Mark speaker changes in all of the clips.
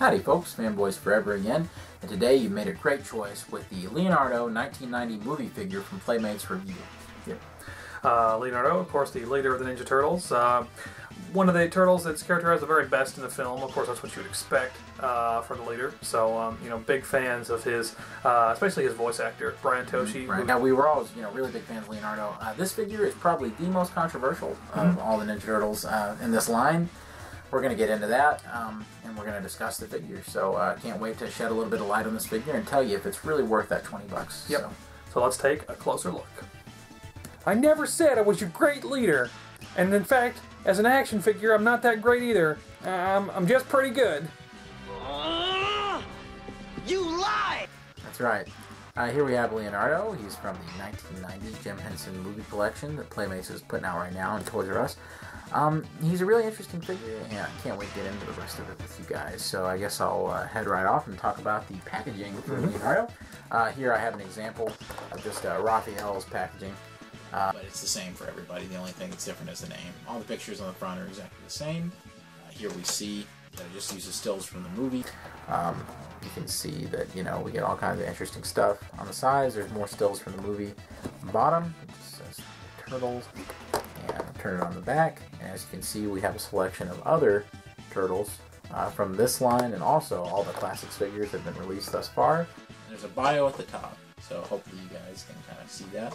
Speaker 1: Howdy folks, Fanboys Forever again, and today you made a great choice with the Leonardo 1990 movie figure from Playmates Review.
Speaker 2: Yep. Leonardo, of course, the leader of the Ninja Turtles. One of the turtles that's characterized the very best in the film. Of course, that's what you would expect for the leader. So, big fans of his, especially his voice actor, Brian Toshi.
Speaker 1: Right. Now, we were always, really big fans of Leonardo. This figure is probably the most controversial of all the Ninja Turtles in this line. We're going to get into that, and we're going to discuss the figure. So, can't wait to shed a little bit of light on this figure and tell you if it's really worth that $20.
Speaker 2: Yep. So let's take a closer look. I never said I was your great leader. And in fact, as an action figure, I'm not that great either. I'm just pretty good.
Speaker 3: You lie!
Speaker 1: That's right. Here we have Leonardo. He's from the 1990 Jim Henson movie collection that Playmates is putting out right now in Toys R Us. He's a really interesting figure, and I can't wait to get into the rest of it with you guys. So I guess I'll head right off and talk about the packaging for Leonardo. Here I have an example of just Raphael's packaging. But it's the same for everybody. The only thing that's different is the name. All the pictures on the front are exactly the same. Here we see that it just uses stills from the movie. You can see that, we get all kinds of interesting stuff. On the sides, there's more stills from the movie. On the bottom, it just says Turtles. And turn it on the back. And as you can see, we have a selection of other Turtles from this line, and also all the classics figures that have been released thus far. There's a bio at the top, so hopefully you guys can kind of see that.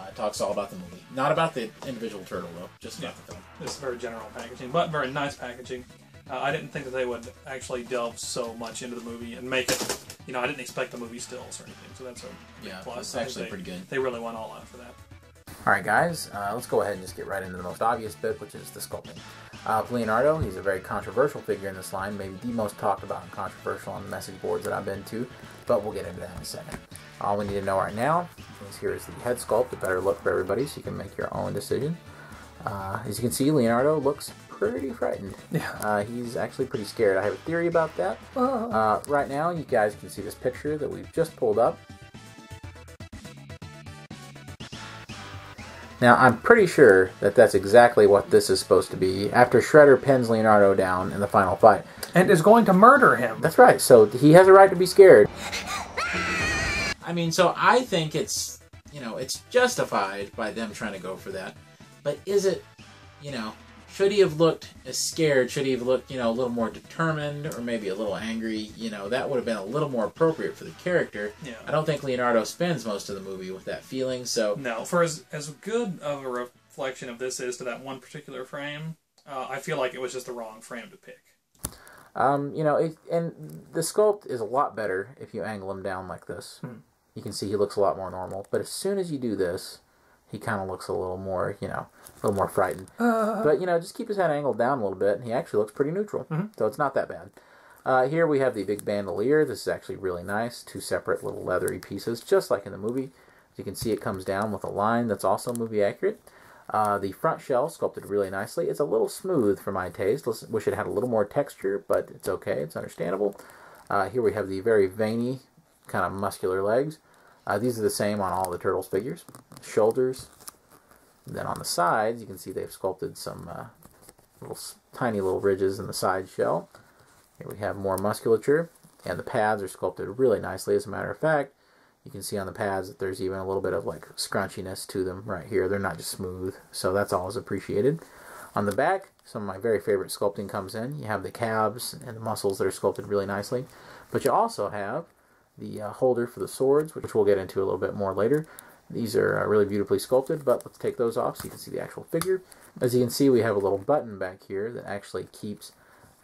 Speaker 1: It talks all about the movie. Not about the individual turtle, though. Just about the film.
Speaker 2: This is very general packaging, but very nice packaging. I didn't think that they would actually delve so much into the movie and make it, I didn't expect the movie stills or anything, so that's a big plus.
Speaker 1: It's actually pretty good.
Speaker 2: They really went all out for that.
Speaker 1: Alright guys, let's go ahead and just get right into the most obvious bit, which is the sculpting. Leonardo, he's a very controversial figure in this line, maybe the most talked about and controversial on the message boards that I've been to, but we'll get into that in a second. All we need to know right now is here is the head sculpt, a better look for everybody, so you can make your own decision. As you can see, Leonardo looks pretty frightened.
Speaker 2: Yeah.
Speaker 1: He's actually pretty scared. I have a theory about that. Right now, you guys can see this picture that we've just pulled up. Now, I'm pretty sure that that's exactly what this is supposed to be after Shredder pins Leonardo down in the final fight.
Speaker 2: And is going to murder him.
Speaker 1: That's right, so he has a right to be scared. I mean, so I think it's, it's justified by them trying to go for that. But is it, should he have looked as scared? Should he have looked, a little more determined or maybe a little angry? That would have been a little more appropriate for the character.
Speaker 2: Yeah.
Speaker 1: I don't think Leonardo spends most of the movie with that feeling, so...
Speaker 2: No, for as good of a reflection of this is to that one particular frame, I feel like it was just the wrong frame to pick.
Speaker 1: And the sculpt is a lot better if you angle him down like this. You can see he looks a lot more normal. But as soon as you do this, he kind of looks a little more, a little more frightened. But, just keep his head angled down a little bit, and he actually looks pretty neutral. So it's not that bad. Here we have the big bandolier. This is actually really nice. Two separate little leathery pieces, just like in the movie. As you can see, it comes down with a line that's also movie accurate. The front shell sculpted really nicely. It's a little smooth for my taste. Wish it had a little more texture, but it's okay. It's understandable. Here we have the very veiny, kind of muscular legs. These are the same on all the Turtles figures. Shoulders. And then on the sides, you can see they've sculpted some tiny little ridges in the side shell. Here we have more musculature, and the pads are sculpted really nicely. As a matter of fact, you can see on the pads that there's even a little bit of scrunchiness to them right here. They're not just smooth, so that's always appreciated. On the back, some of my very favorite sculpting comes in. You have the calves and the muscles that are sculpted really nicely, but you also have the holder for the swords, which we'll get into a little bit more later. These are really beautifully sculpted, but let's take those off so you can see the actual figure. As you can see, we have a little button back here that actually keeps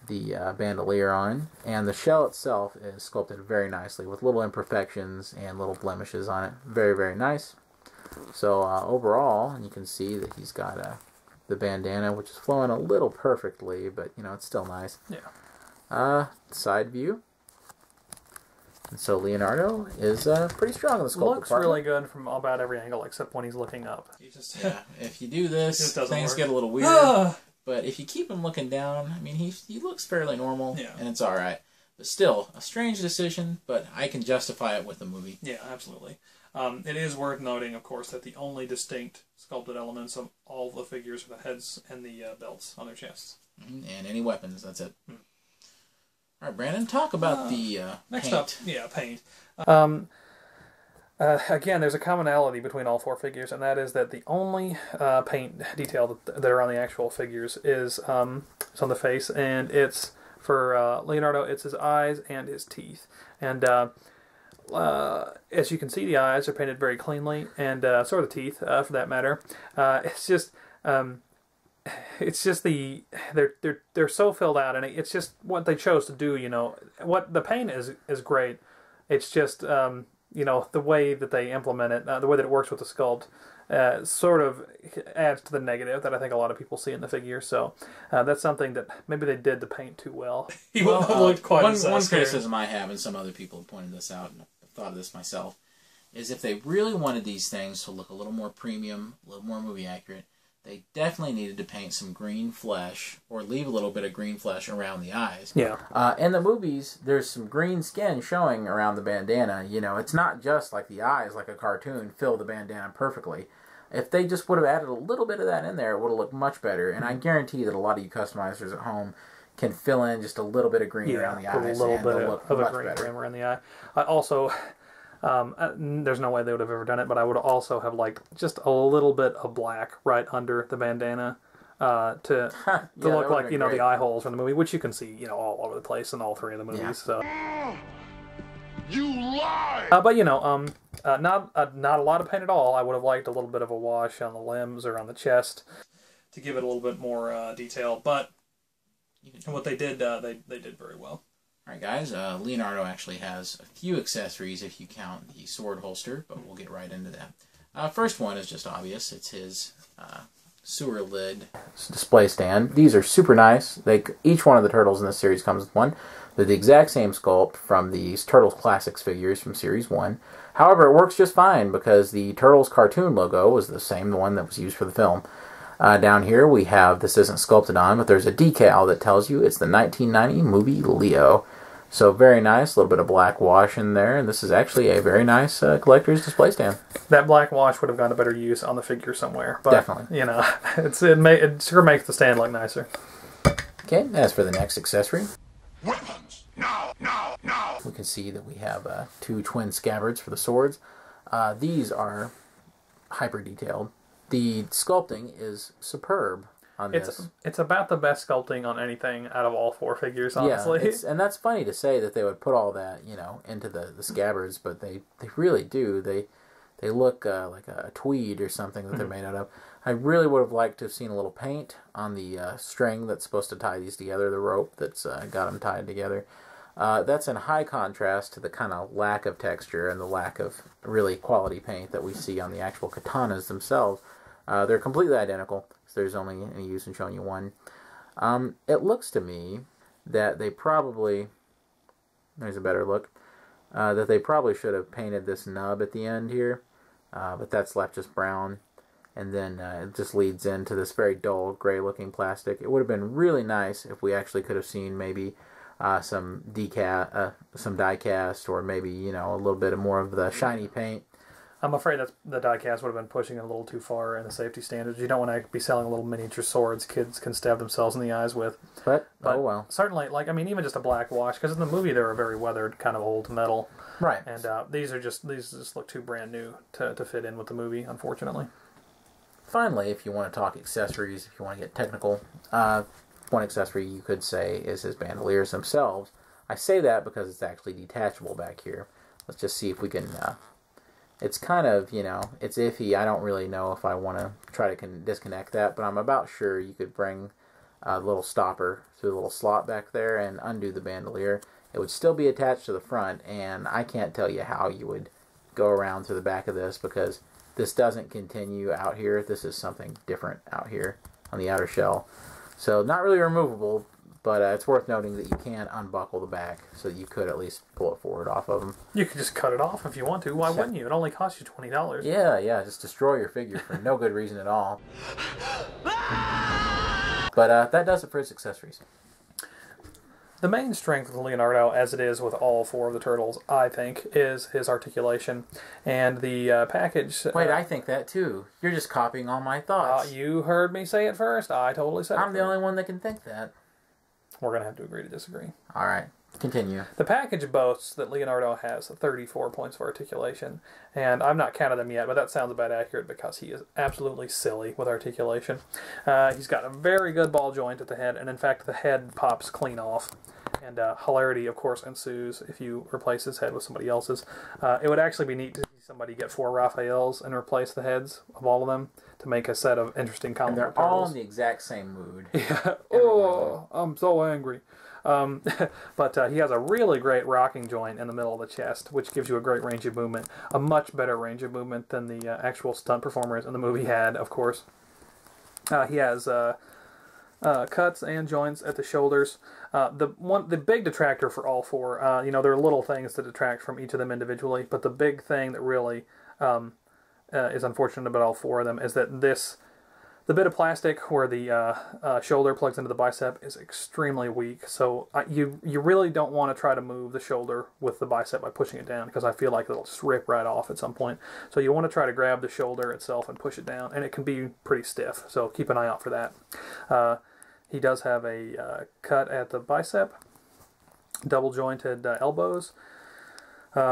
Speaker 1: the bandolier on, and the shell itself is sculpted very nicely with little imperfections and little blemishes on it. Very, very nice. So overall, you can see that he's got the bandana, which is flowing a little perfectly, but it's still nice.
Speaker 2: Yeah.
Speaker 1: Side view. And so Leonardo is pretty strong in the sculpt
Speaker 2: Looks really good from about every angle except when he's looking up.
Speaker 1: If you do this, things get a little weird. But if you keep him looking down, I mean, he looks fairly normal, and it's all right. But still, a strange decision, but I can justify it with the movie.
Speaker 2: Yeah, absolutely. It is worth noting, of course, that the only distinct sculpted elements of all the figures are the heads and the belts on their chests.
Speaker 1: And any weapons, that's it. All right, Brandon, talk about the
Speaker 2: next
Speaker 1: paint.
Speaker 2: up, yeah, paint. Again, there's a commonality between all four figures, and that is that the only paint detail that are on the actual figures is it's on the face, and it's for Leonardo. It's his eyes and his teeth, and as you can see, the eyes are painted very cleanly, and so are the teeth, for that matter. It's just they're so filled out, and it's just what they chose to do. You know, what the paint is great. It's just you know, the way that they implement it, the way that it works with the sculpt, sort of adds to the negative that I think a lot of people see in the figure. So that's something that maybe they did the paint too well.
Speaker 1: He wouldn't have looked quite one criticism I have, and some other people have pointed this out, and I've thought of this myself, is if they really wanted these things to look a little more premium, a little more movie accurate, they definitely needed to paint some green flesh, or leave a little bit of green flesh around the eyes.
Speaker 2: Yeah.
Speaker 1: In the movies, there's some green skin showing around the bandana. You know, it's not just like the eyes, like a cartoon, fill the bandana perfectly. If they just would have added a little bit of that in there, it would have looked much better. And I guarantee that a lot of you customizers at home can fill in just a little bit of green around the eyes,
Speaker 2: a little
Speaker 1: and
Speaker 2: bit
Speaker 1: they'll look
Speaker 2: of
Speaker 1: much
Speaker 2: a green
Speaker 1: better.
Speaker 2: trim around the eye. I also... there's no way they would have ever done it, but I would also have liked just a little bit of black right under the bandana to look like, you know, the eye holes from the movie, which you can see, you know, all over the place in all three of the movies. So.
Speaker 3: You lie!
Speaker 2: But you know, not a lot of paint at all. I would have liked a little bit of a wash on the limbs or on the chest to give it a little bit more detail. But what they did, they did very well.
Speaker 1: Alright guys, Leonardo actually has a few accessories if you count the sword holster, but we'll get right into that. First one is just obvious. It's his sewer lid display stand. These are super nice. Each one of the turtles in this series comes with one. They're the exact same sculpt from these Turtles Classics figures from Series 1. However, it works just fine because the Turtles cartoon logo was the same one that was used for the film. Down here we have, this isn't sculpted on, but there's a decal that tells you it's the 1990 movie Leo. So very nice, a little bit of black wash in there, and this is actually a very nice collector's display stand.
Speaker 2: That black wash would have gone to better use on the figure somewhere. But,
Speaker 1: definitely.
Speaker 2: You know, it sure makes the stand look nicer.
Speaker 1: Okay, as for the next accessory.
Speaker 3: Weapons! No, no, no!
Speaker 1: We can see that we have two twin scabbards for the swords. These are hyper detailed. The sculpting is superb on this.
Speaker 2: It's about the best sculpting on anything out of all four figures, honestly.
Speaker 1: Yeah, and that's funny to say that they would put all that, you know, into the scabbards, but they really do. They look like a tweed or something that they're made out of. I really would have liked to have seen a little paint on the string that's supposed to tie these together, the rope that's got them tied together. That's in high contrast to the kind of lack of texture and the lack of really quality paint that we see on the actual katanas themselves. They're completely identical, so there's only any use in showing you one. It looks to me that they probably, there's a better look, that they probably should have painted this nub at the end here, but that's left just brown, and then it just leads into this very dull gray looking plastic. It would have been really nice if we actually could have seen maybe some die cast, or maybe, you know, a little bit more of the shiny paint.
Speaker 2: I'm afraid that the die-cast would have been pushing it a little too far in the safety standards. You don't want to be selling little miniature swords kids can stab themselves in the eyes with.
Speaker 1: But oh well.
Speaker 2: Certainly, like, I mean, even just a black wash, because in the movie they were very weathered, kind of old metal.
Speaker 1: Right.
Speaker 2: And these just look too brand new to fit in with the movie, unfortunately.
Speaker 1: Finally, if you want to talk accessories, if you want to get technical, one accessory you could say is his bandoliers themselves. I say that because it's actually detachable back here. Let's just see if we can... It's kind of, you know, it's iffy. I don't really know if I want to try to disconnect that, but I'm about sure you could bring a little stopper through the little slot back there and undo the bandolier. It would still be attached to the front, and I can't tell you how you would go around to the back of this, because this doesn't continue out here. This is something different out here on the outer shell. So not really removable, but it's worth noting that you can unbuckle the back, so you could at least pull it forward off of them.
Speaker 2: You could just cut it off if you want to. Why wouldn't you? It only costs you $20.
Speaker 1: Yeah, just destroy your figure for no good reason at all. But that does it for its accessories.
Speaker 2: The main strength of Leonardo, as it is with all four of the turtles, I think, is his articulation. And the package...
Speaker 1: Wait, I think that too. You're just copying all my thoughts.
Speaker 2: You heard me say it first. I totally said it
Speaker 1: I'm the only one that can think that.
Speaker 2: We're going to have to agree to disagree.
Speaker 1: Alright. Continue.
Speaker 2: The package boasts that Leonardo has 34 points of articulation, and I've not counted them yet, but that sounds about accurate because he is absolutely silly with articulation. He's got a very good ball joint at the head, and in fact the head pops clean off. And hilarity, of course, ensues if you replace his head with somebody else's. It would actually be neat to see somebody get 4 Raphaels and replace the heads of all of them to make a set of interesting comic book
Speaker 1: And they're all
Speaker 2: turtles.
Speaker 1: in the exact same mood.
Speaker 2: Yeah. Oh, I'm so angry. But he has a really great rocking joint in the middle of the chest, which gives you a great range of movement. A much better range of movement than the actual stunt performers in the movie had, of course. He has cuts and joints at the shoulders. The big detractor for all 4, there are little things that detract from each of them individually, but the big thing that really is unfortunate about all 4 of them is that the bit of plastic where the shoulder plugs into the bicep is extremely weak. So you really don't want to try to move the shoulder with the bicep by pushing it down, because I feel like it'll just rip right off at some point. So you want to try to grab the shoulder itself and push it down, and it can be pretty stiff. So keep an eye out for that. He does have a cut at the bicep, double jointed elbows.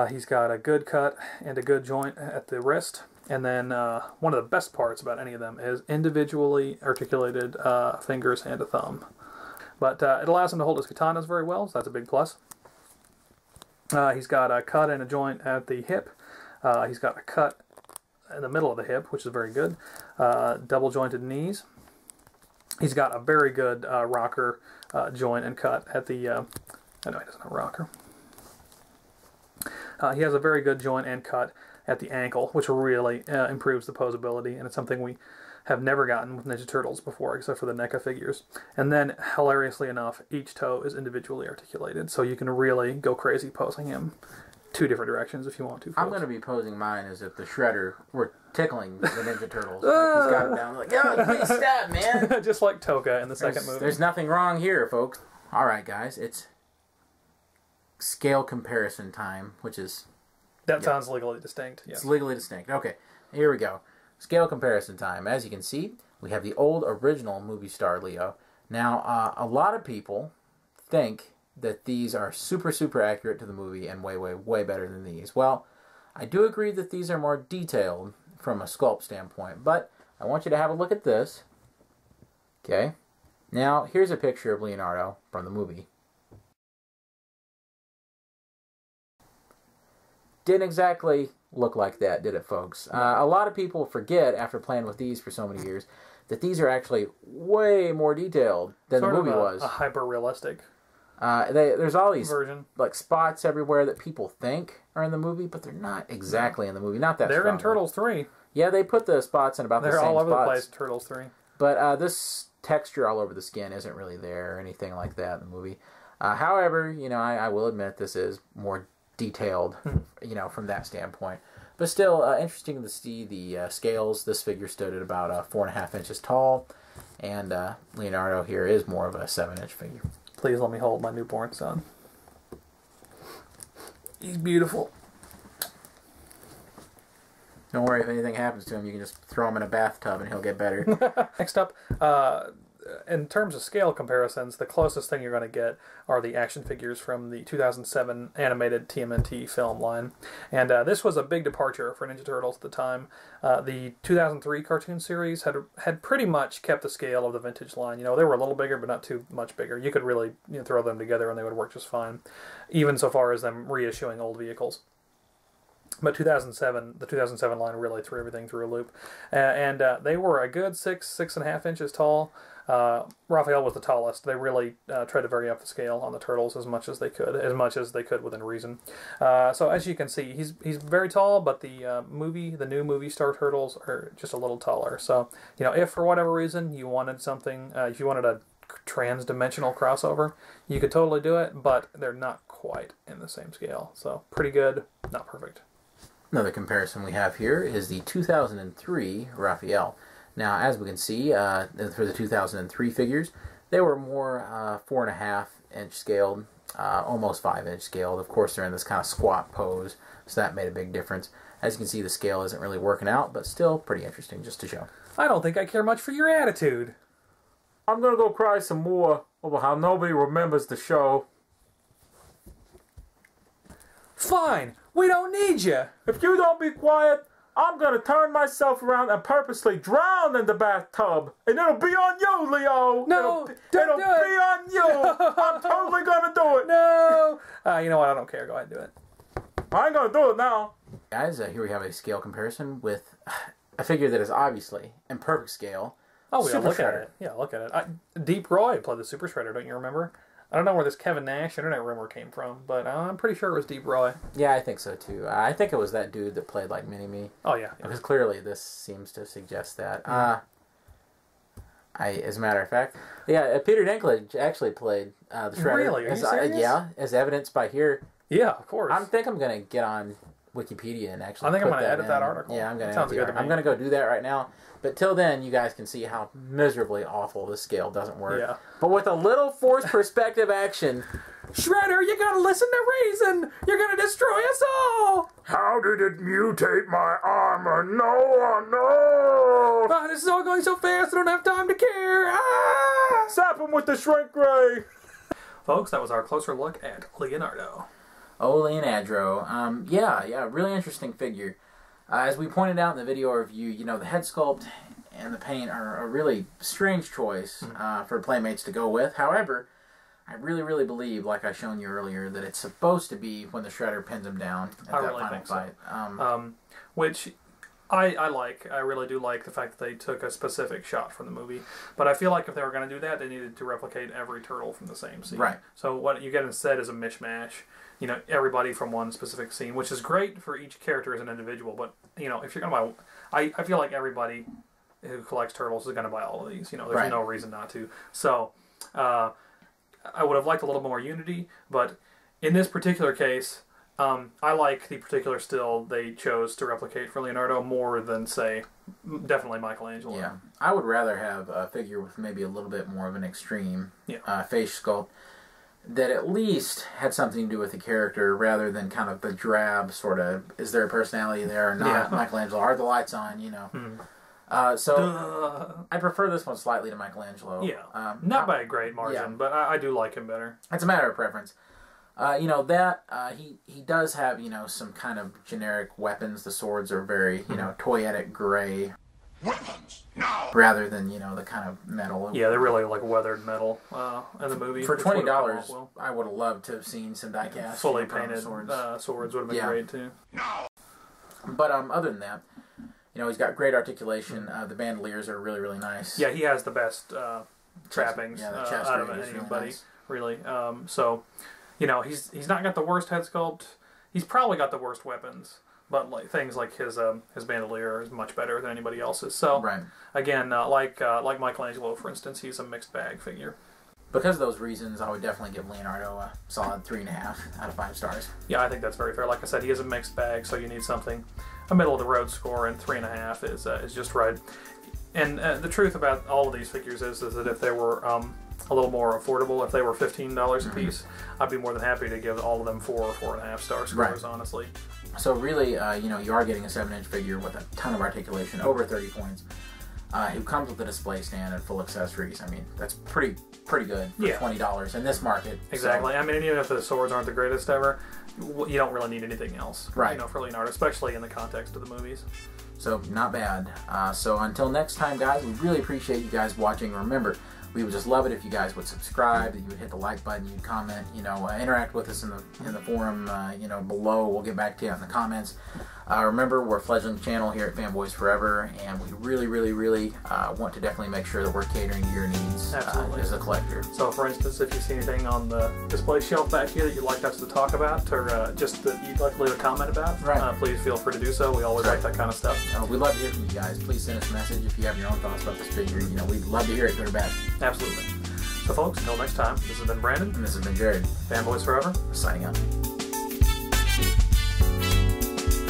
Speaker 2: He's got a good cut and a good joint at the wrist. And then one of the best parts about any of them is individually articulated fingers and a thumb. But it allows him to hold his katanas very well, so that's a big plus. He's got a cut and a joint at the hip. He's got a cut in the middle of the hip, which is very good. Double jointed knees. He's got a very good rocker joint and cut at the... I know he doesn't have a rocker. He has a very good joint and cut at the ankle, which really improves the posability, and it's something we have never gotten with Ninja Turtles before, except for the NECA figures. And then, hilariously enough, each toe is individually articulated, so you can really go crazy posing him 2 different directions if you want to. Folks.
Speaker 1: I'm going to be posing mine as if the Shredder were tickling the Ninja Turtles. Like he's got it down, like, yo, please stop, man.
Speaker 2: Just like Toka in the second movie.
Speaker 1: There's nothing wrong here, folks. All right, guys, it's scale comparison time, which is...
Speaker 2: That sounds legally distinct. Yeah.
Speaker 1: It's legally distinct. Okay, here we go. Scale comparison time. As you can see, we have the old original movie star Leo. Now, a lot of people think that these are super, super accurate to the movie and way, way, way better than these. Well, I do agree that these are more detailed from a sculpt standpoint, but I want you to have a look at this. Okay? Now, here's a picture of Leonardo from the movie. Didn't exactly look like that, did it, folks? A lot of people forget, after playing with these for so many years, that these are actually way more detailed than the movie was.
Speaker 2: A hyper-realistic
Speaker 1: there's all these
Speaker 2: version.
Speaker 1: Like spots everywhere that people think are in the movie, but they're not exactly in the movie. Not that
Speaker 2: They're
Speaker 1: strongly.
Speaker 2: in Turtles 3.
Speaker 1: Yeah, they put the spots in about the same spots.
Speaker 2: They're all over the place in Turtles 3.
Speaker 1: But this texture all over the skin isn't really there or anything like that in the movie. However, I will admit this is more detailed, from that standpoint. But still, interesting to see the scales. This figure stood at about 4.5 inches tall, and Leonardo here is more of a 7-inch figure.
Speaker 2: Please let me hold my newborn son. He's beautiful.
Speaker 1: Don't worry, if anything happens to him, you can just throw him in a bathtub and he'll get better.
Speaker 2: Next up, in terms of scale comparisons, the closest thing you're going to get are the action figures from the 2007 animated TMNT film line. And this was a big departure for Ninja Turtles at the time. The 2003 cartoon series had pretty much kept the scale of the vintage line. They were a little bigger, but not too much bigger. You could really throw them together and they would work just fine, even so far as them reissuing old vehicles. But the 2007 line really threw everything through a loop. And they were a good 6.5 inches tall. Raphael was the tallest. They really tried to vary up the scale on the Turtles as much as they could within reason. So as you can see, he's very tall, but the new movie star Turtles are just a little taller. So, if for whatever reason you wanted something, if you wanted a trans-dimensional crossover, you could totally do it, but they're not quite in the same scale. So pretty good, not perfect.
Speaker 1: Another comparison we have here is the 2003 Raphael. Now, as we can see, for the 2003 figures, they were more 4.5 inch scaled, almost 5 inch scaled. Of course, they're in this kind of squat pose, so that made a big difference. As you can see, the scale isn't really working out, but still pretty interesting just to show.
Speaker 2: I don't think I care much for your attitude.
Speaker 1: I'm going to go cry some more over how nobody remembers the show.
Speaker 2: fine. We don't need you.
Speaker 4: If you don't be quiet, I'm gonna turn myself around and purposely drown in the bathtub. And it'll be on you, Leo.
Speaker 2: No,
Speaker 4: it'll
Speaker 2: don't
Speaker 4: be
Speaker 2: do it.
Speaker 4: on you.
Speaker 2: No.
Speaker 4: I'm totally gonna do it.
Speaker 2: No. You know what? I don't care. Go ahead and do it.
Speaker 4: I ain't gonna do it now.
Speaker 1: Guys, here we have a scale comparison with a figure that is obviously in perfect scale.
Speaker 2: Oh, yeah,
Speaker 1: Super
Speaker 2: look at
Speaker 1: Shredder.
Speaker 2: it. Yeah, look at it. Deep Roy played the Super Shredder, don't you remember? I don't know where this Kevin Nash internet rumor came from, but I'm pretty sure it was Deep Roy.
Speaker 1: Yeah, I think so too. I think it was that dude that played like Mini-Me.
Speaker 2: Oh, yeah.
Speaker 1: Because clearly this seems to suggest that. As a matter of fact, yeah, Peter Dinklage actually played the Shredder.
Speaker 2: Really? Are you serious?
Speaker 1: Yeah, as evidenced by here.
Speaker 2: Yeah, of course.
Speaker 1: I think I'm gonna get on Wikipedia and actually.
Speaker 2: I think I'm gonna
Speaker 1: put
Speaker 2: edit
Speaker 1: in.
Speaker 2: that article.
Speaker 1: Yeah, I'm gonna.
Speaker 2: That sounds
Speaker 1: edit the
Speaker 2: good to
Speaker 1: article. I'm
Speaker 2: me.
Speaker 1: gonna go do that right now. But till then, you guys can see how miserably awful this scale doesn't work.
Speaker 2: Yeah.
Speaker 1: But with a little forced perspective action.
Speaker 2: Shredder, you gotta listen to reason! You're gonna destroy us all!
Speaker 4: How did it mutate my armor? No, no!
Speaker 2: Ah, this is all going so fast, I don't have time to care! Ah!
Speaker 4: Zap him with the shrink ray!
Speaker 2: Folks, that was our closer look at Leonardo.
Speaker 1: Oh, Leonardo. Yeah, really interesting figure. As we pointed out in the video review, you know, the head sculpt and the paint are a really strange choice for playmates to go with. However, I really believe, like I shown you earlier, that it's supposed to be when the Shredder pins him down at
Speaker 2: I
Speaker 1: that
Speaker 2: really
Speaker 1: final
Speaker 2: think so.
Speaker 1: fight.
Speaker 2: Which I like. I really do like the fact that they took a specific shot from the movie. But I feel like if they were going to do that, they needed to replicate every turtle from the same scene.
Speaker 1: Right.
Speaker 2: So what you get instead is a mishmash. You know, everybody from one specific scene, which is great for each character as an individual. But, you know, if you're going to buy... I feel like everybody who collects turtles is going to buy all of these. You know, there's
Speaker 1: Right.
Speaker 2: no reason not to. So, I would have liked a little more unity. But in this particular case... I like the particular still they chose to replicate for Leonardo more than, say, definitely Michelangelo.
Speaker 1: Yeah, I would rather have a figure with maybe a little bit more of an extreme face sculpt that at least had something to do with the character rather than kind of the drab sort of, is there a personality there or not?
Speaker 2: Yeah.
Speaker 1: Michelangelo, are the lights on, you know? So I prefer this one slightly to Michelangelo.
Speaker 2: Yeah, not by a great margin, but I do like him better.
Speaker 1: It's a matter of preference. You know, that, he does have, you know, some kind of generic weapons. The swords are very, you know, toyetic gray.
Speaker 3: Weapons, now!
Speaker 1: Rather than, you know, the kind of metal.
Speaker 2: Yeah, they're really like weathered metal in the movie.
Speaker 1: For
Speaker 2: which would have come
Speaker 1: $20,
Speaker 2: off well.
Speaker 1: I would have loved to have seen some die-cast.
Speaker 2: Fully
Speaker 1: you know,
Speaker 2: painted swords would have been
Speaker 1: Yeah.
Speaker 2: great too.
Speaker 3: Now!
Speaker 1: But other than that, you know, he's got great articulation. The bandoliers are really nice.
Speaker 2: Yeah, he has the best trappings
Speaker 1: yeah, the chest
Speaker 2: out of
Speaker 1: ring is really
Speaker 2: anybody,
Speaker 1: nice.
Speaker 2: really. So, you know, he's not got the worst head sculpt. He's probably got the worst weapons. But like things like his bandolier is much better than anybody else's. So
Speaker 1: Right.
Speaker 2: again, like Michelangelo, for instance, he's a mixed bag figure.
Speaker 1: Because of those reasons, I would definitely give Leonardo a solid 3.5 out of 5 stars.
Speaker 2: Yeah, I think that's very fair. Like I said, he is a mixed bag, so you need something a middle of the road score, and 3.5 is just right. And the truth about all of these figures is that if they were a little more affordable, if they were $15 a piece, I'd be more than happy to give all of them 4 or 4.5 star scores.
Speaker 1: Right.
Speaker 2: Honestly.
Speaker 1: So really, you know, you are getting a 7-inch figure with a ton of articulation, over 30 points. Who comes with a display stand and full accessories. I mean, that's pretty good for $20 in this market.
Speaker 2: Exactly.
Speaker 1: So,
Speaker 2: I mean, even if the swords aren't the greatest ever, you don't really need anything else.
Speaker 1: Right.
Speaker 2: You know, for Leonardo, especially in the context of the movies.
Speaker 1: So not bad. So until next time, guys, we really appreciate you guys watching. Remember, we would just love it if you guys would subscribe, that you would hit the like button, you'd comment, you know, interact with us in the forum, you know, below. We'll get back to you in the comments. Remember, we're a fledgling channel here at Fanboys Forever, and we really want to definitely make sure that we're catering to your needs as a collector.
Speaker 2: So, for instance, if you see anything on the display shelf back here that you'd like us to talk about, or just that you'd like to leave a comment about, please feel free to do so. We always like that kind of stuff.
Speaker 1: We'd love to hear from you guys. Please send us a message if you have your own thoughts about this figure. You know, we'd love to hear it, good or bad.
Speaker 2: Absolutely. So, folks, until next time, this has been Brandon.
Speaker 1: And this has been Jared.
Speaker 2: Fanboys Forever.
Speaker 1: Signing out.